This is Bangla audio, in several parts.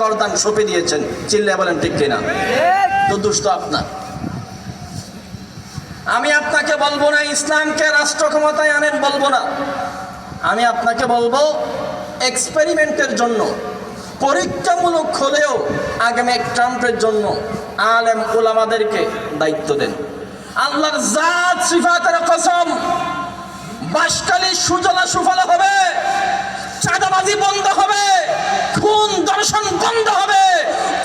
গর্দান সঁপে দিয়েছেন। চিল্লায় বলেন ঠিক কিনা? তো দুষ্ট আপনার। আমি আপনাকে বলবো না ইসলামকে রাষ্ট্র ক্ষমতায় আনেন, বলবো না। আমি আপনাকে বলবো এক্সপেরিমেন্টের জন্য, পরীক্ষামূলক হলেও আগামী ট্রাম্পের জন্য আলেম উলামাদেরকে দায়িত্ব দেন। আল্লাহর জাত সিফাতের কসম, বাসকালী সুজলা সুফলা হবে, চাঁদাবাজি বন্ধ হবে, খুন দর্শন বন্ধ হবে।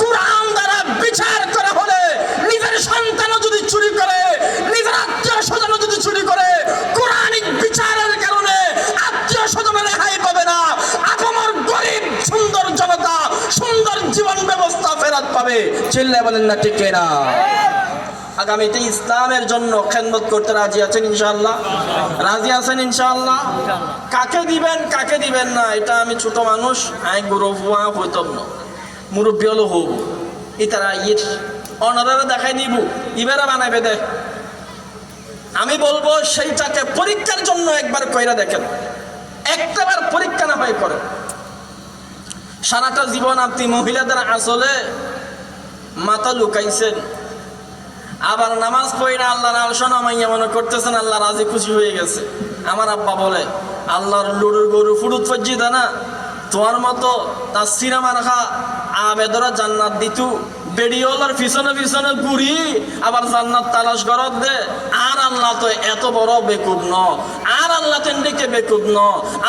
কুরআন দ্বারা বিচার করা হলে নিজের সন্তানও যদি চুরি করে, নিজের আত্মীয় স্বজনও যদি চুরি করে, কোরআনিক বিচারের কারণে আত্মীয় স্বজনের রেহাই পাবে না। আপামর গরিব সুন্দর জনতা সুন্দর জীবন ব্যবস্থা ফেরত পাবে। চিল্লায় বলেন না ঠিক না? আগামীতে ইসলামের জন্য খেদমত করতে রাজি আছেন ইনশাআল্লাহ? রাজি আছেন ইনশাআল্লাহ? কাকে দিবেন কাকে দিবেন না এটা আমি ছোট মানুষ, আমি গৌরবা হইতব না, মুরব্বী হলো হব। ইতারা ইয়ের অনারারে দেখাই দিব, ইবারা বানাইবে দেখ। আমি বলবো সেইটাকে পরীক্ষার জন্য একবার কইরা দেখেন, একটাবার পরীক্ষা না হয় করেন। সারাটা জীবন আপনি মহিলাদের আসলে মাথা লুকাইছেন, আবার নামাজ পড়ে আল্লাহর আলসনা মাইয়া মনে করতেছেন আল্লাহ রাজি খুশি হয়ে গেছে। আমার আব্বা বলে আল্লাহর লুরুর গরু ফুরুত ফজ্জি দানা তোমার মতো তার সিনেমা রাখা আবেদরা জান্নাত দিতু বেডিওলার পিছনে পিছনে ঘুরি আবার জান্নাত তালাশ করত দে। আর আল্লাহ তো এত বড় বেকুব ন, আর আল্লাহ তেনদিকে বেকুব ন।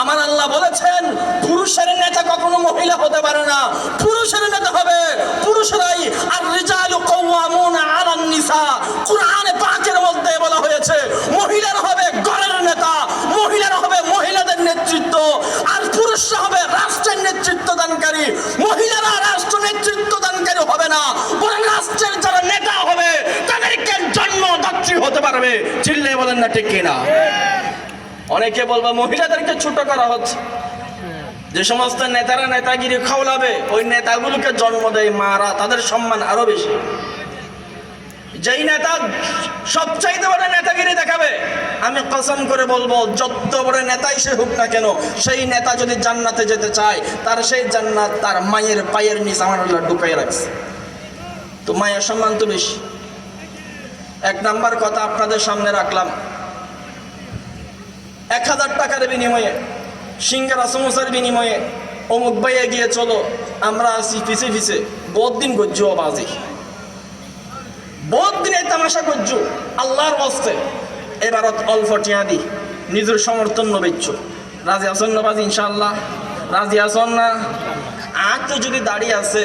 আমার আল্লাহ বলেছেন পুরুষের নেতা কখনো মহিলা হতে পারে না, পুরুষের নেতা হবে পুরুষরাই। আর রিজালু কাওয়ামুনা আলান নিসা, কুরআনে পাকের মধ্যে বলা হয়েছে মহিলারা হবে ঘরের নেতা, মহিলারা হবে মহিলাদের নেতৃত্ব, আর পুরুষরা হবে রাষ্ট্রের নেতৃত্ব দানকারী। মহিলারা রাষ্ট্র নেতৃত্ব দানকারী হবে না, বরং রাষ্ট্রের যারা নেতা হবে তাদেরকে জন্মদাত্রী হতে পারবে। চিল্লায় বলেন না ঠিক কিনা? অনেকে বলবে মহিলাদেরকে ছোট করা হচ্ছে। যে সমস্ত নেতারা নেতাগিরি খাওয়াবে ওই নেতাগুলোকে জন্ম দেয় মারা, তাদের সম্মান আরো বেশি। যেই নেতা সবচাইতে বড় নেতাগিরি দেখাবে, আমি কসম করে বলবো যত বড় নেতাই সে হোক না কেন, সেই নেতা যদি জান্নাতে যেতে চায় তার সেই জান্নাত তার মায়ের পায়ের নিচে আমার আল্লাহ ঢুকাই রাখছে। তো মায়ের সম্মান তো বেশি। এক নাম্বার কথা আপনাদের সামনে রাখলাম, 1000 টাকার বিনিময়ে, সিঙ্গারা সমোসার বিনিময়ে অমুক ভাইয়ে গিয়ে চলো আমরা আসি পিছে পিছে, বহুত দিন গজ্জু বাজি, বহুত দিনে তামাশা গজ্জু আল্লাহর বস্তে। এবারত অল্প টিয়া দি নিজের সমর্থন নবেচ্ছ। রাজি আসন না বাজি? ইনশাআল্লাহ রাজি আসন না? আর তো যদি দাঁড়িয়ে আছে,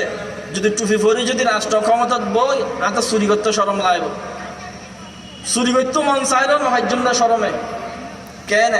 যদি টুপি পরে যদি রাষ্ট্র ক্ষমতার বই আর তো চুরি করতে সরম লাগবে। চুরি করতে মন চাইল না, ভাইজনরা সরমে কেন